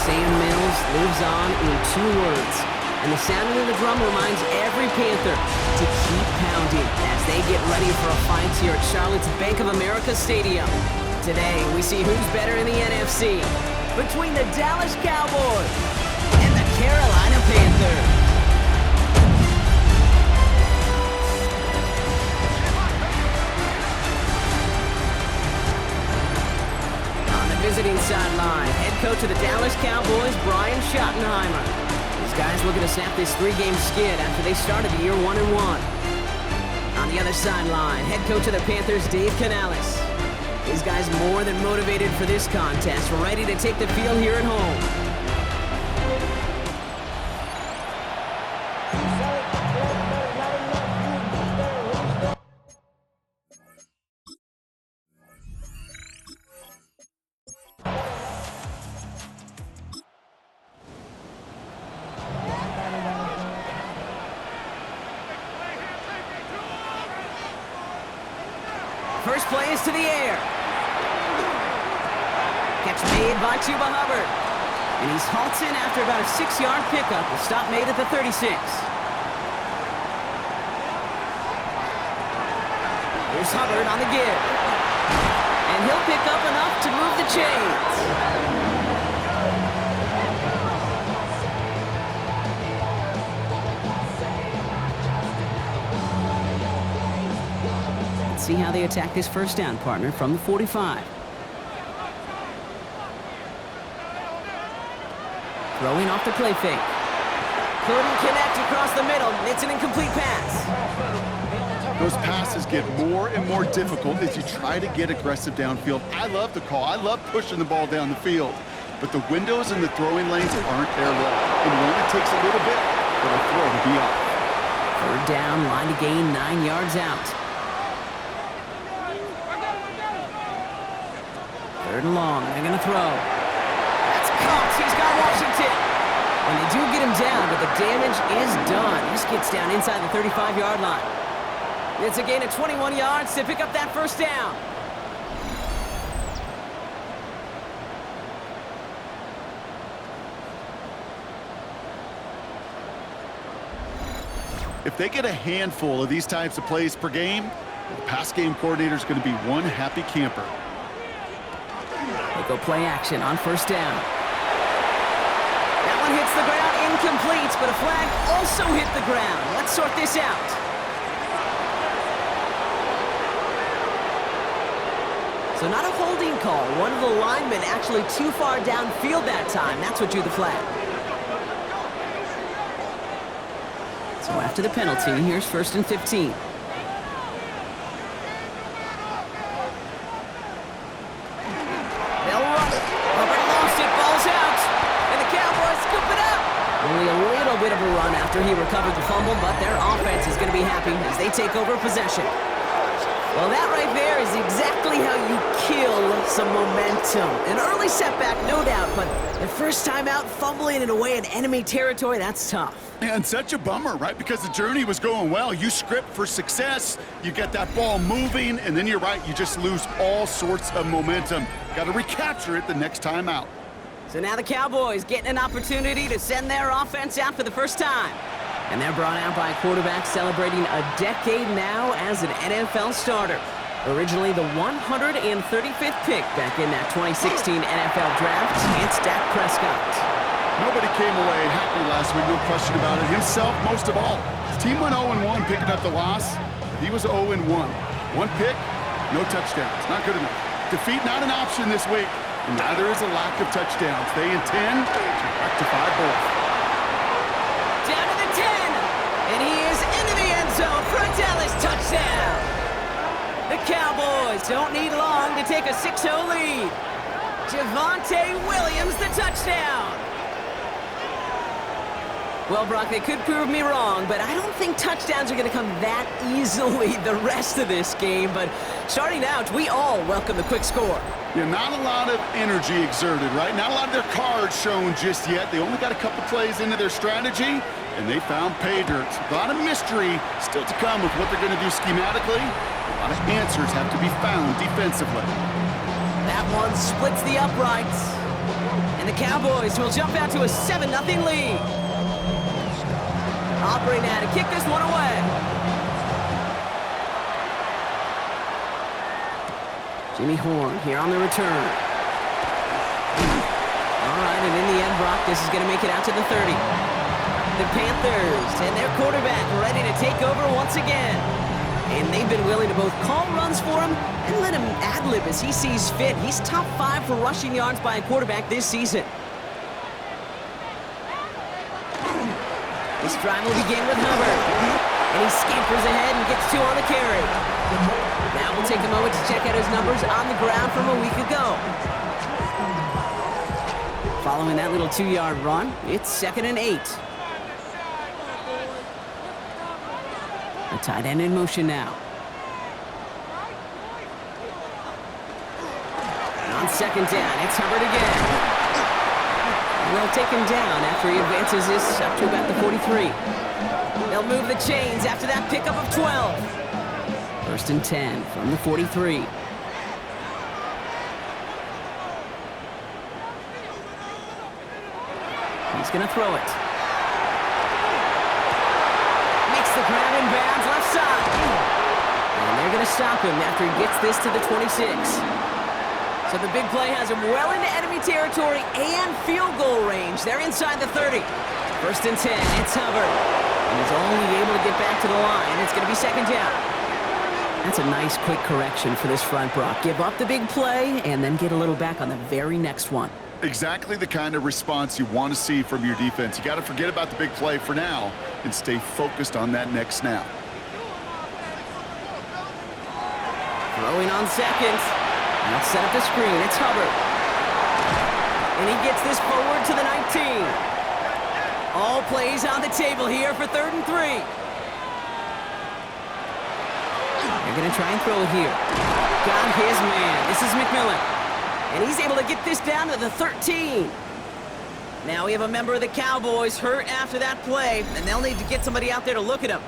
Sam Mills lives on in 2 words. And the sounding of the drum reminds every Panther to keep pounding as they get ready for a fight here at Charlotte's Bank of America Stadium. Today, we see who's better in the NFC between the Dallas Cowboys and the Carolina Panthers. Visiting sideline, head coach of the Dallas Cowboys, Brian Schottenheimer. These guys looking to snap this 3-game skid after they started the year 1-1. On the other sideline, head coach of the Panthers, Dave Canales. These guys more than motivated for this contest, ready to take the field here at home. First play is to the air. Catch made by Chuba Hubbard. And he's halted after about a 6-yard pickup. The stop made at the 36. Here's Hubbard on the give. And he'll pick up enough to move the chains. See how they attack this first down, partner, from the 45. Throwing off the play fake. Couldn't connect across the middle. It's an incomplete pass. Those passes get more and more difficult as you try to get aggressive downfield. I love the call. I love pushing the ball down the field. But the windows in the throwing lanes aren't there low. And it only takes a little bit for the throw to be off. Third down, line to gain 9 yards out. Third and long, they're going to throw. That's Cox, he's got Washington. And they do get him down, but the damage is done. This gets down inside the 35-yard line. It's a gain of 21 yards to pick up that first down. If they get a handful of these types of plays per game, the pass game coordinator is going to be one happy camper. They go play action on first down. That one hits the ground, incomplete, but a flag also hit the ground. Let's sort this out. So not a holding call. One of the linemen actually too far downfield that time. That's what drew the flag. So after the penalty, here's 1st and 15. Only a little bit of a run after he recovered the fumble, but their offense is going to be happy as they take over possession. Well, that right there is exactly how you kill some momentum. An early setback, no doubt, but the first time out, fumbling it away in enemy territory, that's tough. And such a bummer, right? Because the journey was going well. You script for success, you get that ball moving, and then you're right, you just lose all sorts of momentum. Got to recapture it the next time out. So now the Cowboys getting an opportunity to send their offense out for the first time. And they're brought out by a quarterback celebrating a decade now as an NFL starter. Originally the 135th pick back in that 2016 NFL Draft, it's Dak Prescott. Nobody came away happy last week, no question about it. Himself, most of all. His team went 0-1, picking up the loss. He was 0-1. One pick, no touchdowns. Not good enough. Defeat not an option this week. And neither is a lack of touchdowns. They intend to rectify both. Down to the 10. And he is into the end zone for a Dallas touchdown. The Cowboys don't need long to take a 6-0 lead. Javonte Williams, the touchdown. Well, Brock, they could prove me wrong, but I don't think touchdowns are going to come that easily the rest of this game. But starting out, we all welcome the quick score. Yeah, not a lot of energy exerted, right? Not a lot of their cards shown just yet. They only got a couple plays into their strategy, and they found pay dirt. A lot of mystery still to come with what they're going to do schematically. A lot of answers have to be found defensively. That one splits the uprights. And the Cowboys will jump out to a 7-0 lead. Aubrey now to kick this one away. Jimmy Horn here on the return. All right, and in the end, Brock, this is going to make it out to the 30. The Panthers and their quarterback ready to take over once again. And they've been willing to both call runs for him and let him ad-lib as he sees fit. He's top 5 for rushing yards by a quarterback this season. This drive will begin with Hubbard. And he scampers ahead and gets 2 on the carry. Now we'll take a moment to check out his numbers on the ground from a week ago. Following that little 2-yard run, it's 2nd and 8. The tight end in motion now. On 2nd down, it's Hubbard again. And they'll take him down after he advances this up to about the 43. They'll move the chains after that pickup of 12. 1st and 10 from the 43. He's going to throw it. Makes the grab in bounds left side. And they're going to stop him after he gets this to the 26. So the big play has him well into enemy territory and field goal range. They're inside the 30. 1st and 10, it's Hubbard. And he's only able to get back to the line. It's going to be 2nd down. That's a nice quick correction for this front, Brock. Give up the big play and then get a little back on the very next one. Exactly the kind of response you want to see from your defense. You got to forget about the big play for now and stay focused on that next snap. Throwing on 2nd. Let's set up the screen. It's Hubbard. And he gets this forward to the 19. All plays on the table here for 3rd and 3. They're going to try and throw it here. Got his man. This is McMillan. And he's able to get this down to the 13. Now we have a member of the Cowboys hurt after that play, and they'll need to get somebody out there to look at him.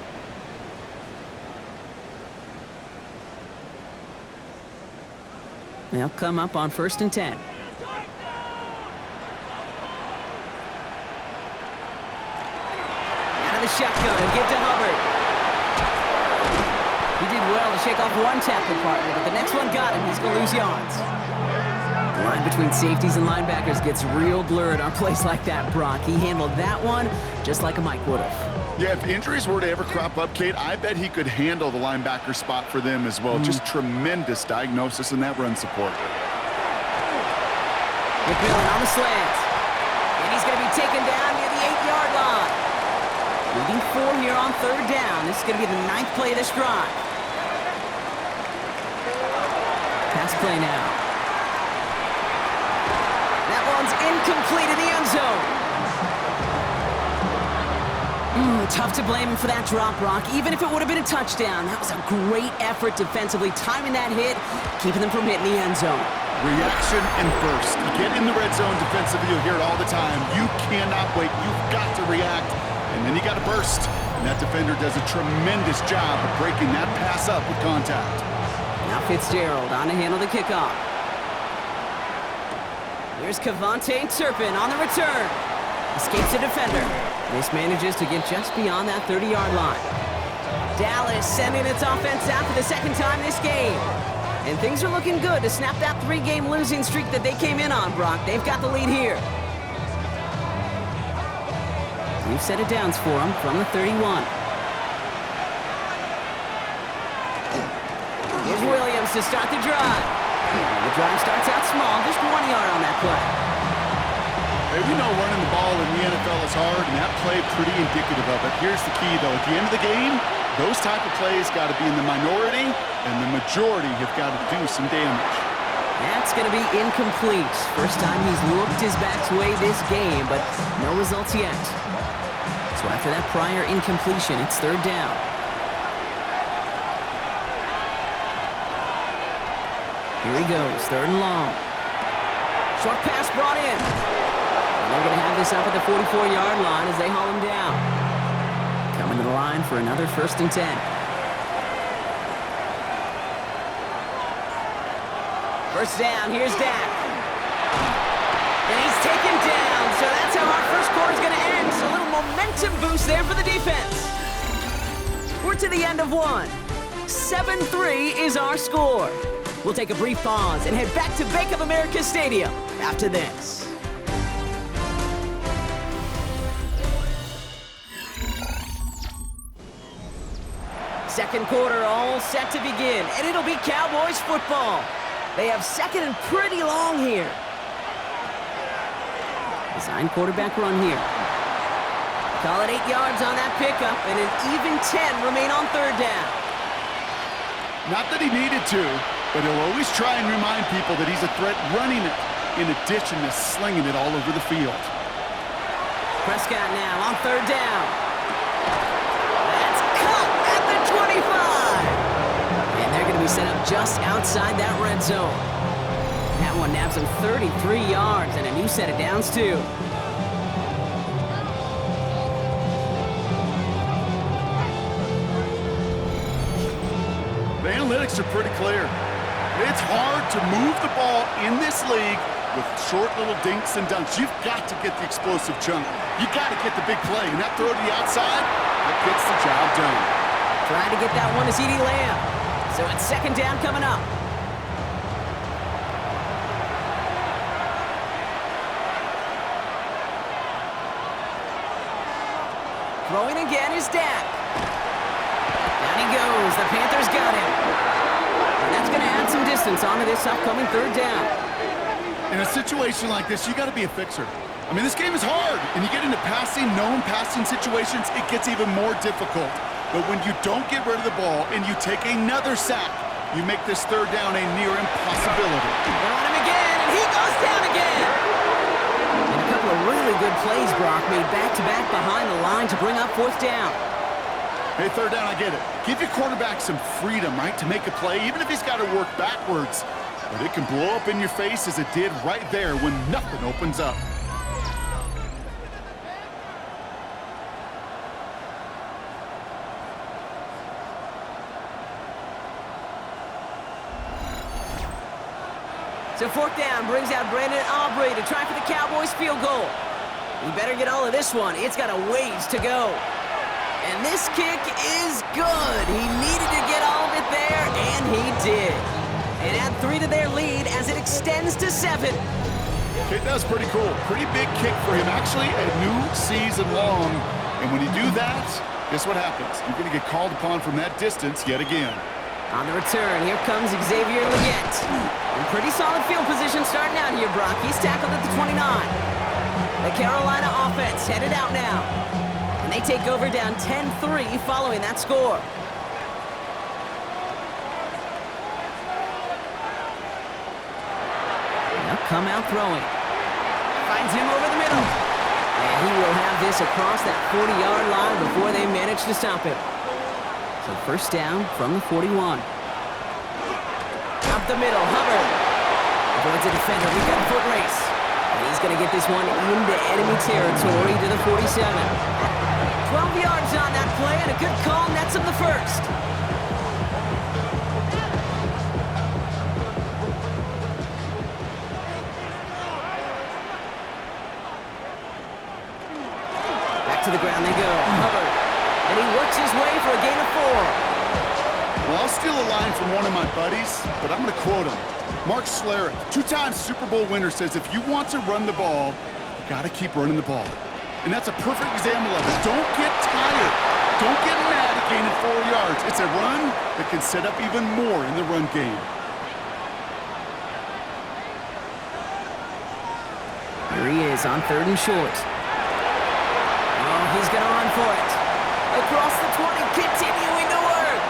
They'll come up on 1st and 10. Out of the shotgun and give to Hubbard. He did well to shake off one tackle partner, but the next one got him. He's going to lose yards. The line between safeties and linebackers gets real blurred on plays like that, Brock. He handled that one just like a Mike would have. Yeah, if injuries were to ever crop up, Kate, I bet he could handle the linebacker spot for them as well. Just tremendous diagnosis in that run support. McMillan on the slant. And he's going to be taken down near the 8-yard line. Leading 4 here on 3rd down. This is going to be the 9th play of this drive. Pass play now. That one's incomplete in the end zone. Tough to blame him for that drop, Brock. Even if it would have been a touchdown, that was a great effort defensively, timing that hit, keeping them from hitting the end zone. Reaction and burst. You get in the red zone defensively, you'll hear it all the time. You cannot wait. You've got to react, and then you got to burst. And that defender does a tremendous job of breaking that pass up with contact. Now Fitzgerald on to handle the kickoff. Here's Kevontae Turpin on the return. Escapes the defender. This manages to get just beyond that 30-yard line. Dallas sending its offense out for the 2nd time this game. And things are looking good to snap that 3-game losing streak that they came in on, Brock. They've got the lead here. We've set it downs for them from the 31. Here's Williams to start the drive. The drive starts out small, just 1 yard on that play. Hey, we know running the ball in the NFL is hard, and that play pretty indicative of it. Here's the key, though. At the end of the game, those type of plays got to be in the minority, and the majority have got to do some damage. That's going to be incomplete. First time he's looked his back's way this game, but no results yet. So after that prior incompletion, it's 3rd down. Here he goes, 3rd and long. Short pass brought in. And they're going to have this up at the 44-yard line as they haul him down. Coming to the line for another 1st and 10. First down, here's Dak. And he's taken some boost there for the defense. We're to the end of one. 7-3 is our score. We'll take a brief pause and head back to Bank of America Stadium after this. Second quarter all set to begin, and it'll be Cowboys football. They have second and pretty long here. Design quarterback run here. Call it 8 yards on that pickup, and an even 10 remain on third down. Not that he needed to, but he'll always try and remind people that he's a threat running it, in addition to slinging it all over the field. Prescott now on third down. That's cut at the 25. And they're going to be set up just outside that red zone. That one naps him 33 yards and a new set of downs, too. The analytics are pretty clear. It's hard to move the ball in this league with short little dinks and dunks. You've got to get the explosive chunk. You got to get the big play. And that throw to the outside, that gets the job done. Trying to get that one to CeeDee Lamb. So it's second down coming up. Throwing again is Dak. Down he goes. The Panthers got him. And that's going to add some distance onto this upcoming third down. In a situation like this, you got to be a fixer. I mean, this game is hard, and you get into known passing situations, it gets even more difficult. But when you don't get rid of the ball and you take another sack, you make this third down a near impossibility. They're on him again, and he goes down again. And a couple of really good plays, Brock, made back-to-back behind the line to bring up fourth down. Hey, third down, I get it. Give your quarterback some freedom, right, to make a play, even if he's got to work backwards. But it can blow up in your face as it did right there when nothing opens up. So fourth down brings out Brandon Aubrey to try for the Cowboys field goal. He better get all of this one. It's got a ways to go. And this kick is good. He needed to get all of it there, and he did. And add 3 to their lead as it extends to 7. Kick does pretty cool. Pretty big kick for him. Actually, a new season long. And when you do that, guess what happens? You're going to get called upon from that distance yet again. On the return, here comes Xavier Legette. In pretty solid field position starting out here, Brock. He's tackled at the 29. The Carolina offense headed out now. And they take over down 10-3 following that score. Now come out throwing. Finds him over the middle. And he will have this across that 40-yard line before they manage to stop him. So first down from the 41. Up the middle, Hubbard. Avoids a defender. We've got a foot race. And he's going to get this one into enemy territory to the 47. 12 yards on that play, and a good call nets him the first. Back to the ground they go. Hubbard. And he works his way for a gain of 4. Well, I'll steal a line from one of my buddies, but I'm going to quote him. Mark Schlereth, 2-time Super Bowl winner, says if you want to run the ball, you got to keep running the ball. And that's a perfect example of it. Don't get tired. Don't get mad at gaining 4 yards. It's a run that can set up even more in the run game. Here he is on third and short. Oh, he's going to run for it. Across the 20, continuing to work.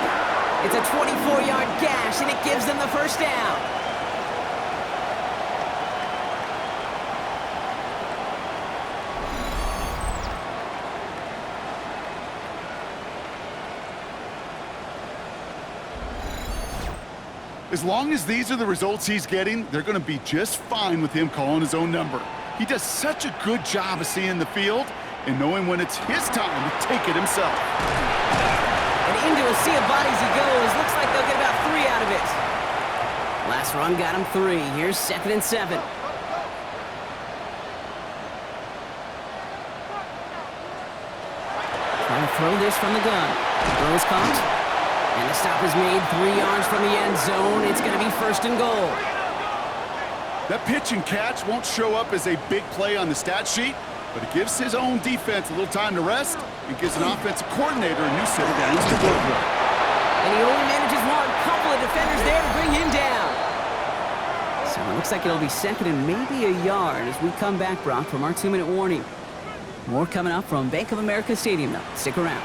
It's a 24-yard gash, and it gives them the first down. As long as these are the results he's getting, they're going to be just fine with him calling his own number. He does such a good job of seeing the field and knowing when it's his time to take it himself. And into a sea of bodies he goes. Looks like they'll get about 3 out of it. Last run got him 3. Here's second and 7. throw this from the gun. Throw is caught. And the stop is made 3 yards from the end zone. It's going to be 1st and goal. That pitch and catch won't show up as a big play on the stat sheet, but it gives his own defense a little time to rest and gives an offensive coordinator a new set of downs to work with. And he only manages one. Couple of defenders there to bring him down. So it looks like it'll be 2nd and maybe a yard as we come back, Brock, from our 2-minute warning. More coming up from Bank of America Stadium, though. Stick around.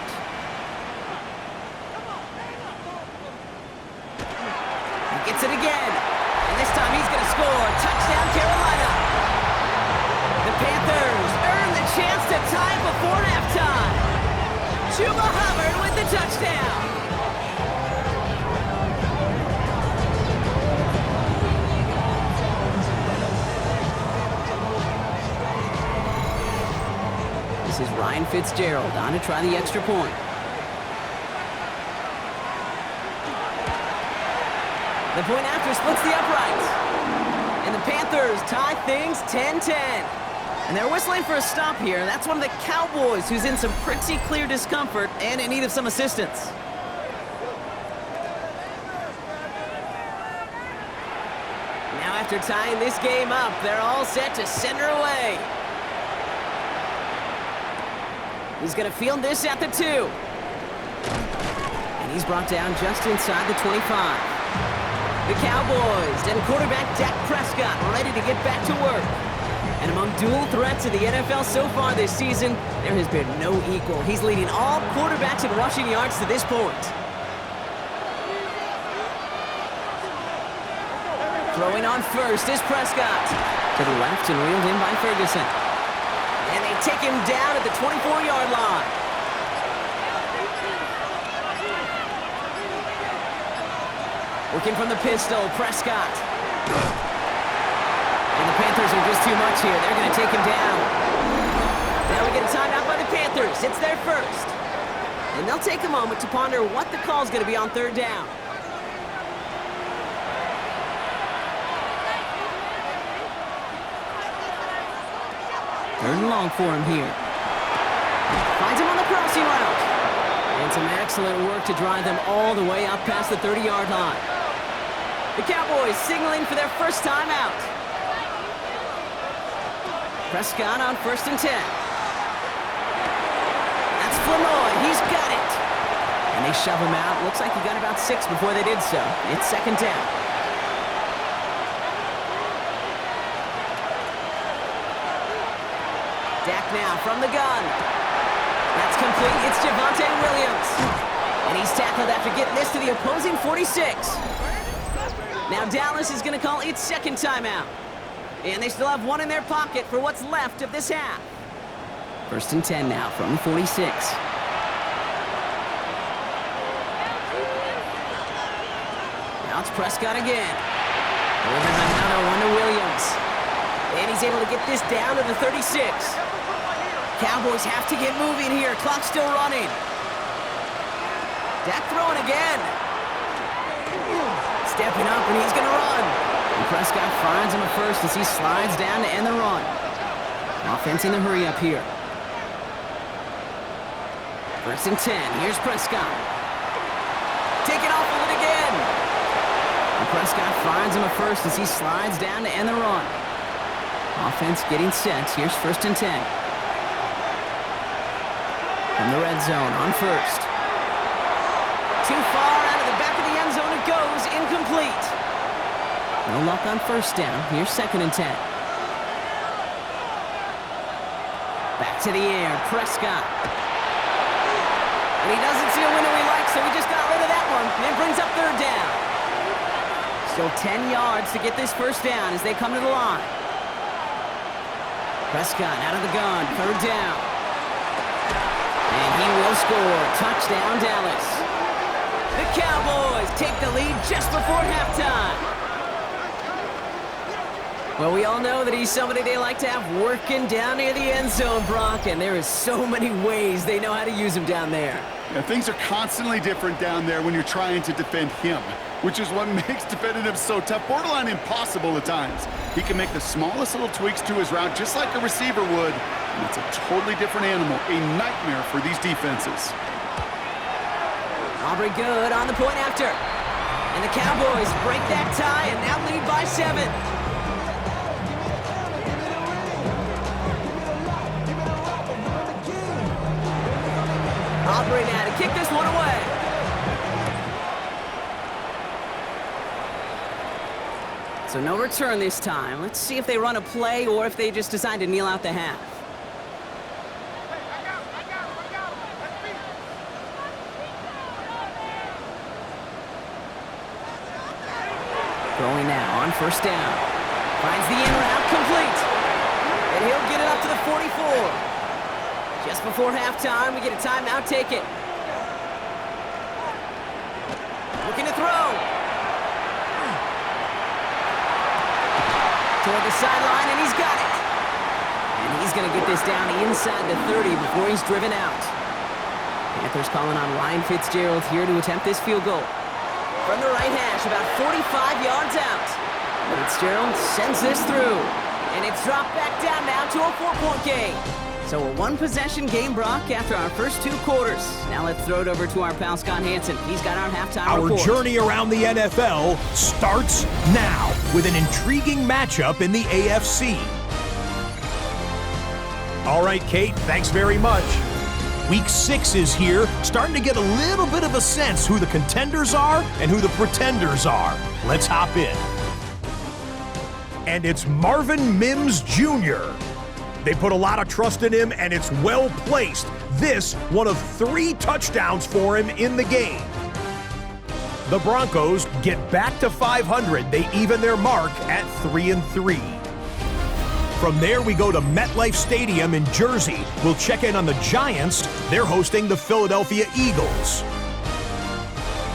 He gets it again. And this time he's going to score. Touchdown, Carolina. The Panthers earn the chance to tie it before halftime. Chuba Hubbard with the touchdown. This is Ryan Fitzgerald on to try the extra point. The point after splits the uprights. And the Panthers tie things 10-10. And they're whistling for a stop here. That's one of the Cowboys who's in some pretty clear discomfort and in need of some assistance. Now after tying this game up, they're all set to send her away. He's going to field this at the 2. And he's brought down just inside the 25. The Cowboys and quarterback Dak Prescott ready to get back to work. And among dual threats in the NFL so far this season, there has been no equal. He's leading all quarterbacks in rushing yards to this point. Throwing on first is Prescott. To the left and reeled in by Ferguson. And they take him down at the 24-yard line. Working from the pistol, Prescott. And the Panthers are just too much here. They're going to take him down. Now we get a timeout by the Panthers. It's their first. And they'll take a moment to ponder what the call's going to be on 3rd down. Third and long for him here. Finds him on the crossing route. And some excellent work to drive them all the way up past the 30-yard line. The Cowboys signaling for their first time out. Prescott on 1st and 10. That's Flournoy. He's got it. And they shove him out. Looks like he got about 6 before they did so. It's 2nd down. Dak now from the gun. That's complete. It's Javonte Williams. And he's tackled after getting this to the opposing 46. Now Dallas is going to call its 2nd timeout. And they still have 1 in their pocket for what's left of this half. 1st and 10 now from the 46. Now it's Prescott again. Delivers another one to Williams. And he's able to get this down to the 36. Cowboys have to get moving here. Clock's still running. Dak throwing again. Stepping up, and he's going to run. And Prescott finds him at first as he slides down to end the run. Offense in the hurry up here. 1st and 10. Here's Prescott. Taking off with it again. And Prescott finds him at first as he slides down to end the run. Offense getting set. Here's 1st and 10. From the red zone on 1st. Too far out of the back of the end zone it goes. Incomplete. No luck on 1st down. Here's 2nd and 10. Back to the air. Prescott. And he doesn't see a window he likes, so he just got rid of that one. And brings up 3rd down. Still 10 yards to get this 1st down as they come to the line. Prescott out of the gun. 3rd down. And he will score. Touchdown, Dallas. The Cowboys take the lead just before halftime. Well, we all know that he's somebody they like to have working down near the end zone, Brock, and there is so many ways they know how to use him down there. Yeah, things are constantly different down there when you're trying to defend him. which is what makes defending him so tough, borderline impossible at times. He can make the smallest little tweaks to his route just like a receiver would, and it's a totally different animal, a nightmare for these defenses. Aubrey good on the point after. And the Cowboys break that tie and now lead by 7. Aubrey now to kick this one away. So no return this time. Let's see if they run a play or if they just decide to kneel out the half. Throwing now on first down. Finds the in route complete. And he'll get it up to the 44. Just before halftime, we get a timeout. Take it. Looking to throw. Toward the sideline, and he's got it. And he's going to get this down inside the 30 before he's driven out. Panthers calling on Ryan Fitzgerald here to attempt this field goal. From the right hash, about 45 yards out. Fitzgerald sends this through. And it's dropped back down now to a 4-point game. So a one-possession game, Brock, after our first 2 quarters. Now let's throw it over to our pal Scott Hansen. He's got our halftime report. Our journey around the NFL starts now with an intriguing matchup in the AFC. All right, Kate, thanks very much. Week 6 is here, starting to get a little bit of a sense who the contenders are and who the pretenders are. Let's hop in. And it's Marvin Mims Jr. They put a lot of trust in him, and it's well placed. This, one of 3 touchdowns for him in the game. The Broncos get back to 500. They even their mark at 3-3. From there, we go to MetLife Stadium in Jersey. We'll check in on the Giants. They're hosting the Philadelphia Eagles.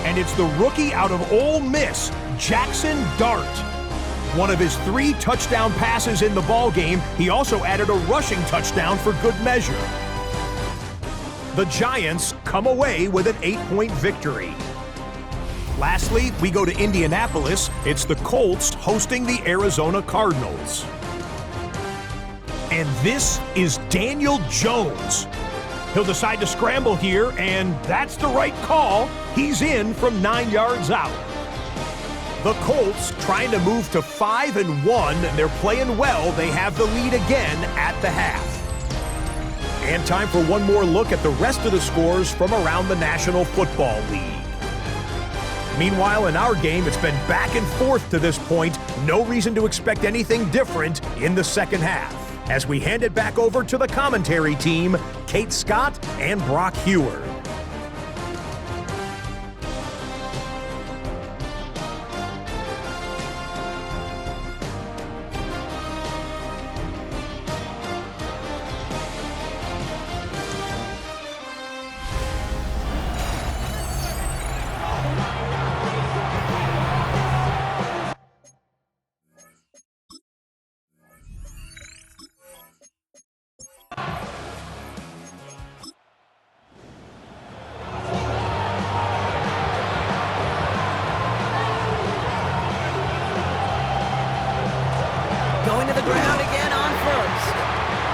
And it's the rookie out of Ole Miss, Jackson Dart. One of his 3 touchdown passes in the ballgame. He also added a rushing touchdown for good measure. The Giants come away with an 8-point victory. Lastly, we go to Indianapolis. It's the Colts hosting the Arizona Cardinals. And this is Daniel Jones. He'll decide to scramble here, and that's the right call. He's in from 9 yards out. The Colts trying to move to 5-1. They're playing well. They have the lead again at the half. And time for one more look at the rest of the scores from around the National Football League. Meanwhile, in our game, it's been back and forth to this point. No reason to expect anything different in the second half. As we hand it back over to the commentary team, Kate Scott and Brock Heward. Going to the ground again on first.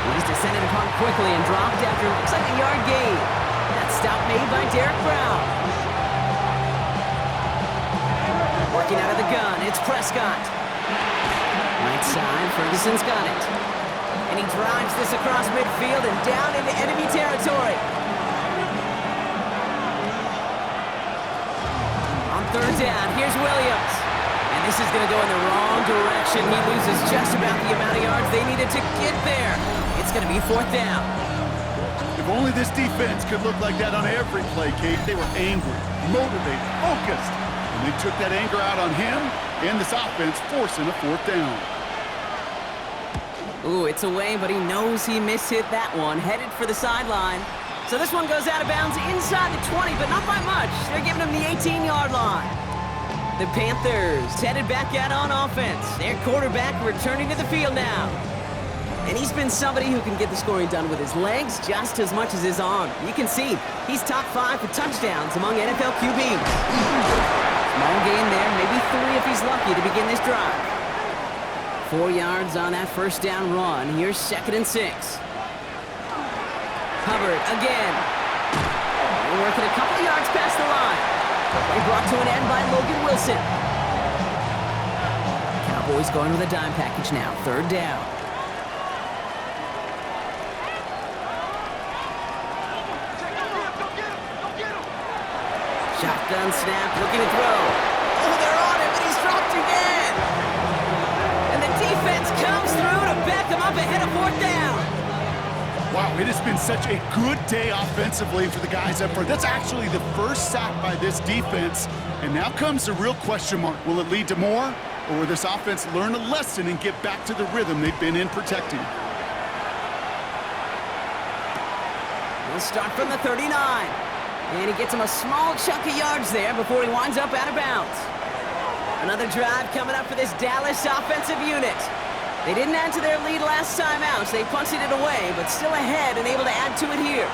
He's descended upon quickly and dropped after looks like a yard gain. That stop made by Derek Brown. Working out of the gun, it's Prescott. Right side, Ferguson's got it. And he drives this across midfield and down into enemy territory. On third down, here's Williams. And this is going to go in the wrong direction. He loses just about the amount of yards they needed to get there. It's going to be 4th down. If only this defense could look like that on every play, Kate. They were angry, motivated, focused. And they took that anger out on him and this offense, forcing a 4th down. Ooh, it's away, but he knows he mishit that one. Headed for the sideline. So this one goes out of bounds inside the 20, but not by much. They're giving him the 18-yard line. The Panthers headed back out on offense. Their quarterback returning to the field now. And he's been somebody who can get the scoring done with his legs just as much as his arm. You can see he's top 5 for touchdowns among NFL QBs. Small gain there, maybe 3 if he's lucky to begin this drive. 4 yards on that first down run. Here's 2nd and 6. Hubbard again. They're working a couple yards past the line. Play brought to an end by Logan Wilson. Cowboys going with a dime package now. 3rd down. Shotgun snap, looking to throw. Oh, they're on him, and he's dropped again. And the defense comes through to back him up ahead of 4th down. Wow, it has been such a good day offensively for the guys up front. That's actually the first sack by this defense. And now comes the real question mark. Will it lead to more? Or will this offense learn a lesson and get back to the rhythm they've been in protecting? We'll start from the 39. And he gets him a small chunk of yards there before he winds up out of bounds. Another drive coming up for this Dallas offensive unit. They didn't add to their lead last time out, so they punted it away, but still ahead and able to add to it here.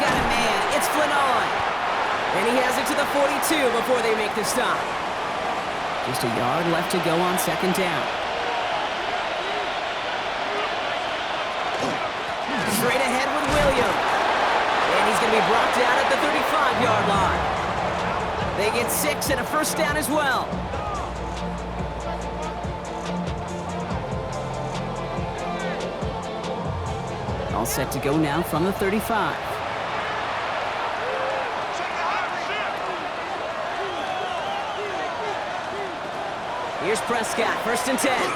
Got a man, it's Flanoy. And he has it to the 42 before they make the stop. Just a yard left to go on 2nd down. Straight ahead with Williams. And he's going to be brought down at the 35-yard line. They get 6 and a first down as well. All set to go now from the 35. Here's Prescott, 1st and 10. Down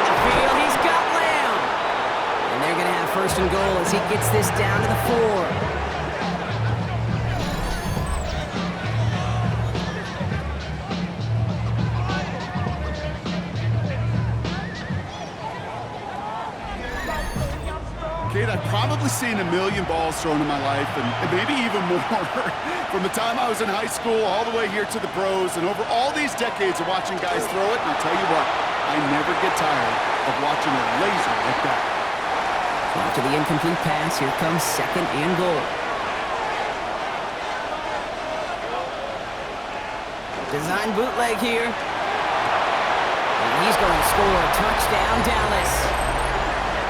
the field, he's got Lamb. And they're going to have 1st and goal as he gets this down to the 4. I've probably seen a million balls thrown in my life, and maybe even more. From the time I was in high school all the way here to the pros, and over all these decades of watching guys throw it, and I'll tell you what, I never get tired of watching a laser like that. After the incomplete pass, here comes 2nd and goal. Design bootleg here. And he's going to score a touchdown, Dallas.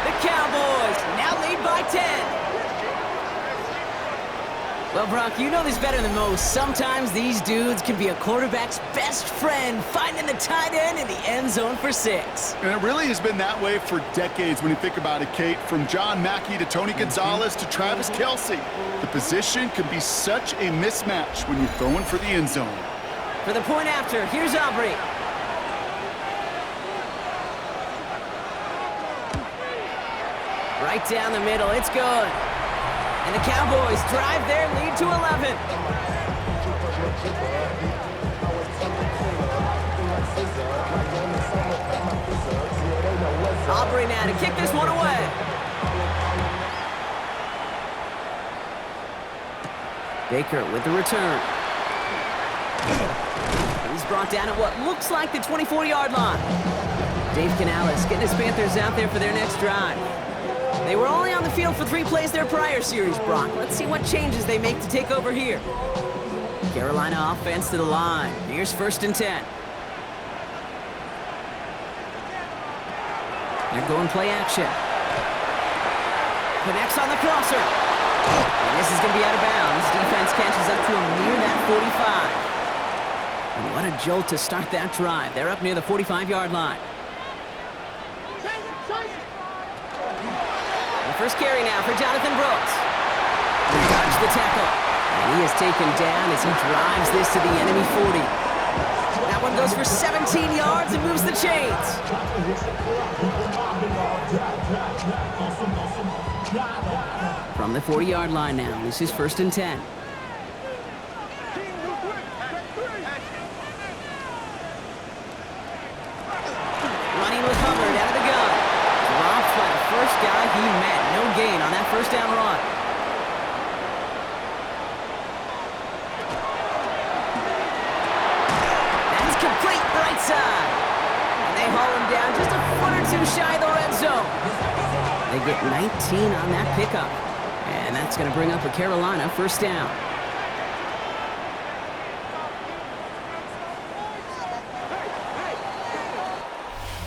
The Cowboys now lead by 10. Well, Brock, you know this better than most. Sometimes these dudes can be a quarterback's best friend, finding the tight end in the end zone for 6. And it really has been that way for decades when you think about it, Kate. From John Mackey to Tony Gonzalez to Travis Kelce. The position can be such a mismatch when you're throwing for the end zone. For the point after, here's Aubrey. Right down the middle, it's good. And the Cowboys drive their lead to 11. Aubrey now to kick this one away. Baker with the return. He's brought down at what looks like the 24-yard line. Dave Canales getting his Panthers out there for their next drive. They were only on the field for 3 plays their prior series, Brock. Let's see what changes they make to take over here. Carolina offense to the line. Here's 1st and 10. They're going play action. Connects on the crosser. And this is going to be out of bounds. Defense catches up to him near that 45. And what a jolt to start that drive. They're up near the 45-yard line. First carry now for Jonathan Brooks. He dodged the tackle. And he is taken down as he drives this to the enemy 40. That one goes for 17 yards and moves the chains. From the 40-yard line now, this is 1st and 10. Running with Hubbard out of the gun. Dropped by the first guy he met. No gain on that first down run. That's complete right side. shy of the red zone. They get 19 on that pickup. And that's going to bring up a Carolina first down.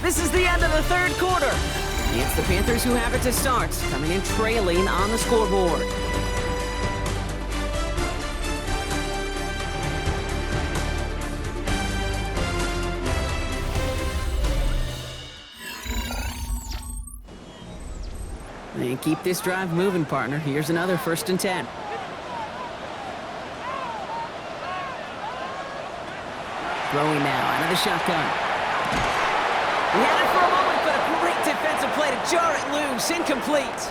This is the end of the third quarter. It's the Panthers who have it to start, coming in trailing on the scoreboard. And keep this drive moving, partner. Here's another 1st and 10. Throwing now out of the shotgun. He had it for a moment, but a great defensive play to jar it loose. Incomplete.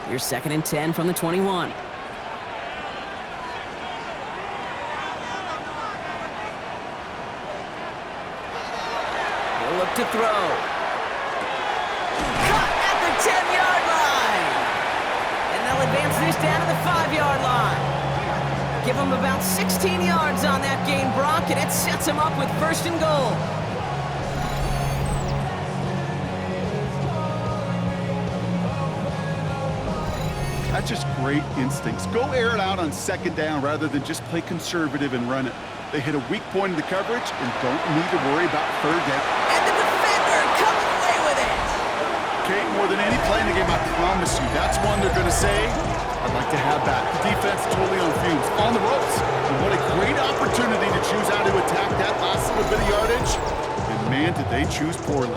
Here's 2nd and 10 from the 21. He'll look to throw. Caught at the 10-yard line. And they'll advance this down to the 5-yard line. Give him about 16 yards on that gain, Brock, and it sets him up with 1st and goal. That's just great instincts. Go air it out on 2nd down rather than just play conservative and run it. They hit a weak point in the coverage and don't need to worry about 3rd down. And the defender comes away with it. Okay, more than any play in the game, I promise you, that's one they're going to say, I'd like to have that. The defense totally on fumes, on the ropes. And what a great opportunity to choose how to attack that last little bit of yardage. And man, did they choose poorly.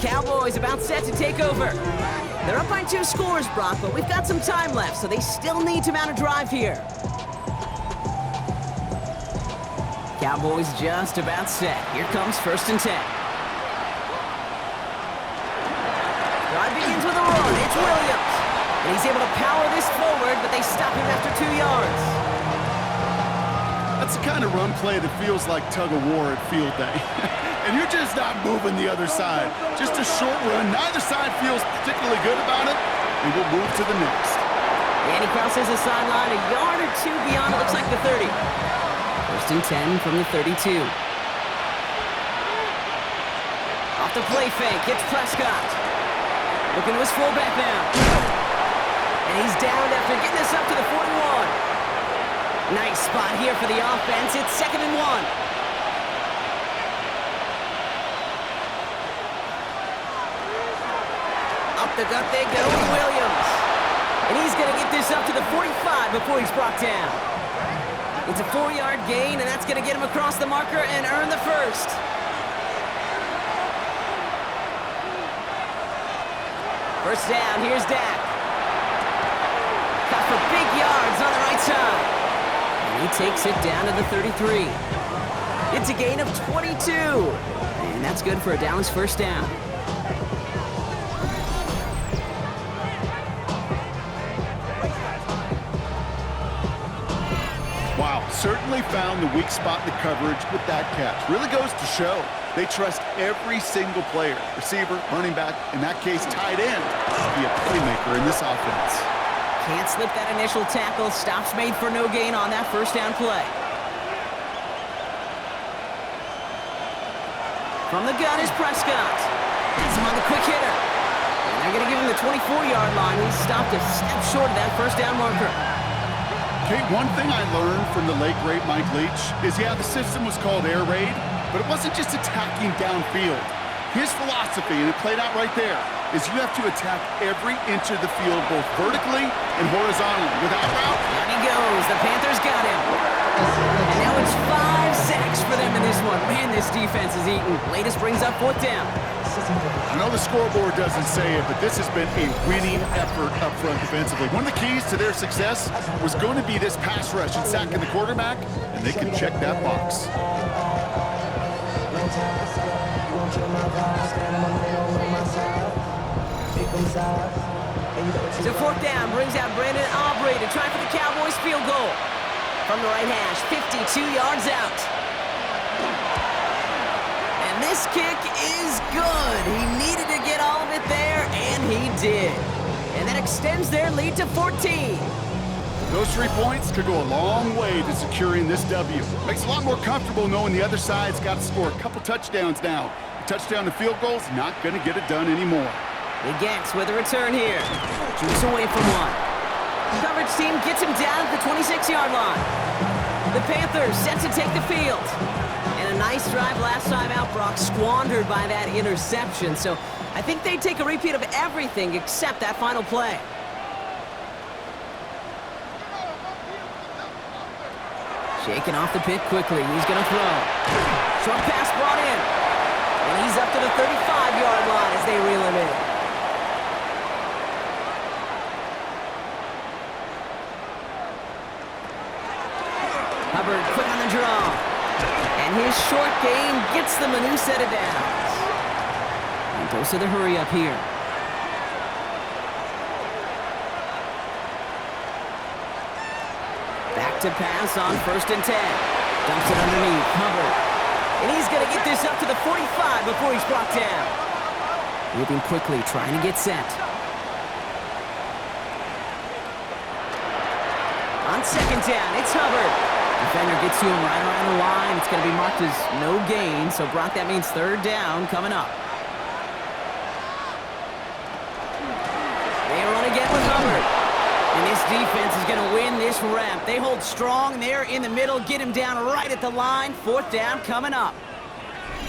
Cowboys about set to take over. They're up by 2 scores, Brock, but we've got some time left, so they still need to mount a drive here. Cowboys just about set. Here comes 1st and 10. Drive begins with a run. It's Williams. And he's able to power this forward, but they stop him after 2 yards. That's the kind of run play that feels like tug-of-war at field day. And you're just not moving the other side. Just a short run. Neither side feels particularly good about it. And we'll move to the next. And he crosses the sideline a yard or 2 beyond, it looks like the 30. 1st and 10 from the 32. Off the play fake, it's Prescott. Looking to his fullback now. And he's down after getting this up to the 41. Nice spot here for the offense. It's 2nd and 1. The gut they go with Williams. And he's going to get this up to the 45 before he's brought down. It's a 4-yard gain, and that's going to get him across the marker and earn the 1st. First down, here's Dak. Got for big yards on the right side. And he takes it down to the 33. It's a gain of 22. And that's good for a Dallas 1st down. Wow, certainly found the weak spot in the coverage with that catch. Really goes to show they trust every single player, receiver, running back, in that case tight end, to be a playmaker in this offense. Can't slip that initial tackle. Stops made for no gain on that 1st down play. From the gun is Prescott. Gets him on the quick hitter. And they're going to give him the 24-yard line. He's stopped a step short of that 1st down marker. Okay, one thing I learned from the late, great Mike Leach is, yeah, the system was called air raid, but it wasn't just attacking downfield. His philosophy, and it played out right there, is you have to attack every inch of the field, both vertically and horizontally. Without route, Down he goes. The Panthers got him. And now it's 5 sacks for them in this one. Man, this defense is eating. Latest brings up 4th down. I know the scoreboard doesn't say it, but this has been a winning effort up front defensively. One of the keys to their success was going to be this pass rush and sacking the quarterback, and they can check that box. So 4th down brings out Brandon Aubrey to try for the Cowboys field goal. From the right hash, 52 yards out. And this kick is good. He needed to get all of it there, and he did. And that extends their lead to 14. Those 3 points could go a long way to securing this W. Makes it a lot more comfortable knowing the other side's got to score a couple touchdowns now. A touchdown and field goal's not going to get it done anymore. The Gets with a return here. Juice away from one. The coverage team gets him down at the 26-yard line. The Panthers set to take the field. And a nice drive last time out, Brock, squandered by that interception. So I think they take a repeat of everything except that final play. Shaking off the pick quickly. He's going to throw. Short pass brought in. And he's up to the 35-yard line as they reel him in. Hubbard quick on the draw. And his short game gets them a new set of downs. And goes to the hurry up here. Back to pass on 1st and 10. Dumps it underneath. Hubbard. And he's going to get this up to the 45 before he's brought down. Moving quickly, trying to get set. On 2nd down, it's Hubbard. Defender gets to him right around the line. It's going to be marked as no gain, so Brock, that means 3rd down coming up. They run again with Hubbard. And this defense is going to win this rep. They hold strong there in the middle, get him down right at the line. 4th down coming up.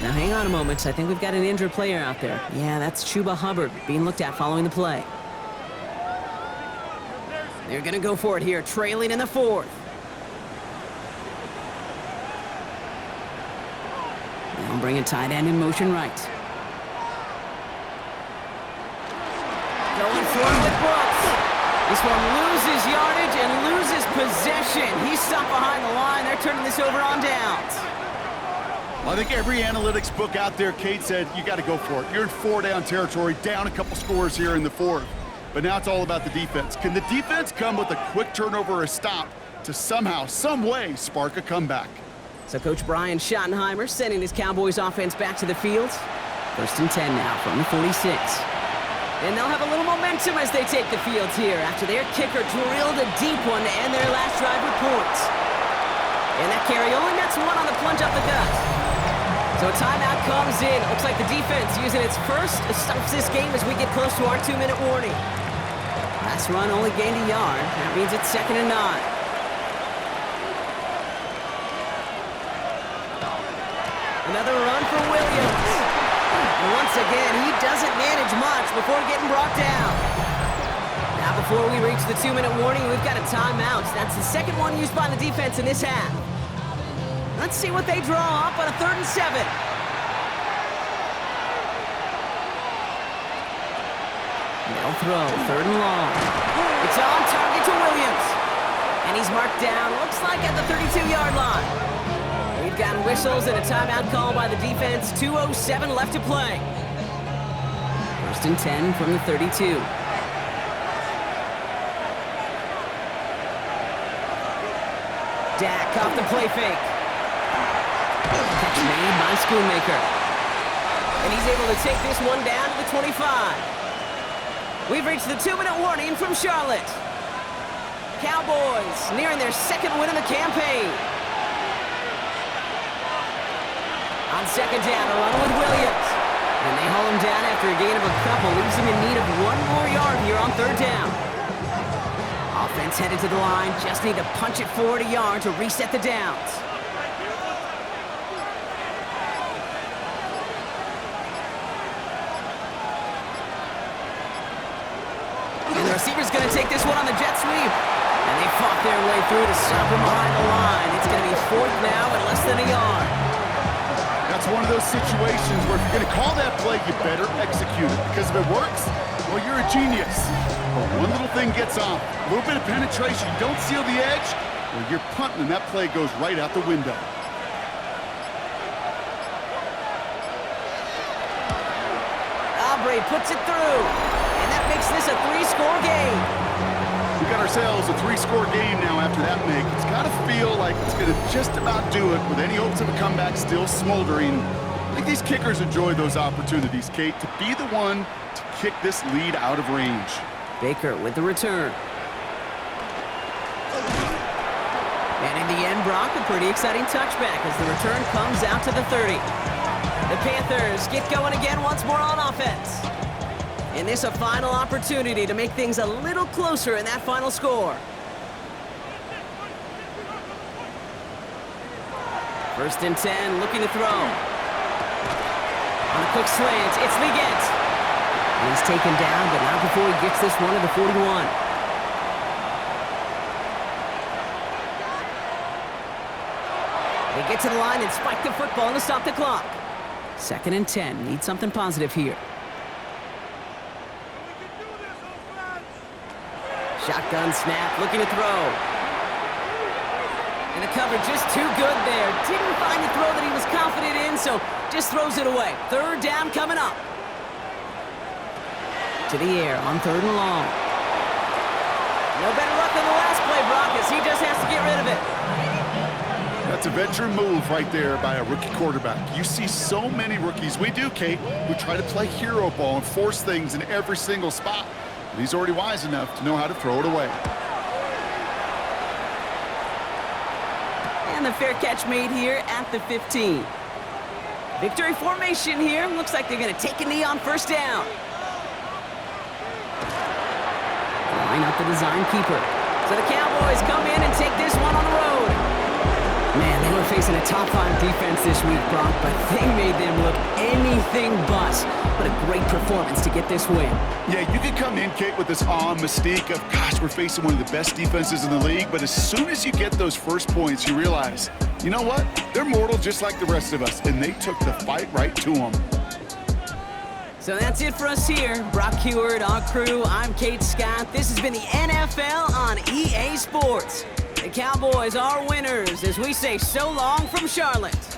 Now hang on a moment. I think we've got an injured player out there. Yeah, that's Chuba Hubbard being looked at following the play. They're going to go for it here, trailing in the 4th. Now bringing tight end in motion right. Going for it with Brooks. This one loses yardage and loses possession. He's stopped behind the line. They're turning this over on downs. I think every analytics book out there, Kate, said you got to go for it. You're in 4-down territory, down a couple scores here in the 4th. But now it's all about the defense. Can the defense come with a quick turnover or a stop to somehow, some way, spark a comeback? So Coach Brian Schottenheimer sending his Cowboys offense back to the field. 1st and 10 now from the 46. And they'll have a little momentum as they take the field here after their kicker drilled a deep one to end their last drive with points. And that carry only nets one on the plunge up the gut. So a timeout comes in. Looks like the defense using its first stops this game as we get close to our 2-minute warning. Last run only gained a yard. That means it's 2nd and 9. Another run for Williams. And once again, he doesn't manage much before getting brought down. Now before we reach the 2-minute warning, we've got a timeout. That's the 2nd one used by the defense in this half. Let's see what they draw up on a 3rd and 7. They'll throw, 3rd and long. It's on target to Williams. And he's marked down, looks like at the 32-yard line. We've got whistles and a timeout call by the defense. 2:07 left to play. 1st and 10 from the 32. Dak off the play fake. Catch made by Schoonmaker. And he's able to take this one down to the 25. We've reached the 2-minute warning from Charlotte. Cowboys nearing their 2nd win of the campaign. On 2nd down, a run with Williams. And they haul him down after a gain of a couple. Leaves him in need of 1 more yard here on 3rd down. Offense headed to the line. Just need to punch it forward a yard to reset the downs. And the receiver's going to take this one on the jet sweep. And they fought their way through to stop him behind the line. It's going to be 4th now at less than a yard. That's one of those situations where if you're going to call that play, you better execute it. Because if it works, well, you're a genius. But one little thing gets off, a little bit of penetration, you don't seal the edge, well, you're punting and that play goes right out the window. Aubrey puts it through, and that makes this a 3-score game. We got ourselves a 3-score game now after that make. It's got to feel like it's going to just about do it with any hopes of a comeback still smoldering. I think these kickers enjoy those opportunities, Kate, to be the one to kick this lead out of range. Baker with the return. the end, Brock, a pretty exciting touchback as the return comes out to the 30. The Panthers get going again once more on offense. And this a final opportunity to make things a little closer in that final score. First and 10, looking to throw. On a quick slant, it's Legette. And he's taken down, but not before he gets this one to the 41. They get to the line and spike the football to stop the clock. Second and 10, need something positive here. Shotgun snap, looking to throw. And the cover just too good there. Didn't find the throw that he was confident in, so just throws it away. Third down coming up. To the air on 3rd and long. No better luck than the last play, Brock, as he just has to get rid of it. That's a veteran move right there by a rookie quarterback. You see so many rookies, we do, Kate, who try to play hero ball and force things in every single spot. But he's already wise enough to know how to throw it away. And the fair catch made here at the 15. Victory formation here. Looks like they're going to take a knee on first down. Line up the design keeper. So the Cowboys come in and take this one on the road. Man, they were facing a top-5 defense this week, Brock, but they made them look anything but. What a great performance to get this win. Yeah, you could come in, Kate, with this awe and mystique of, gosh, we're facing one of the best defenses in the league, but as soon as you get those first points, you realize, you know what? They're mortal just like the rest of us, and they took the fight right to them. So that's it for us here. Brock Huard, our crew, I'm Kate Scott. This has been the NFL on EA Sports. The Cowboys are winners as we say so long from Charlotte.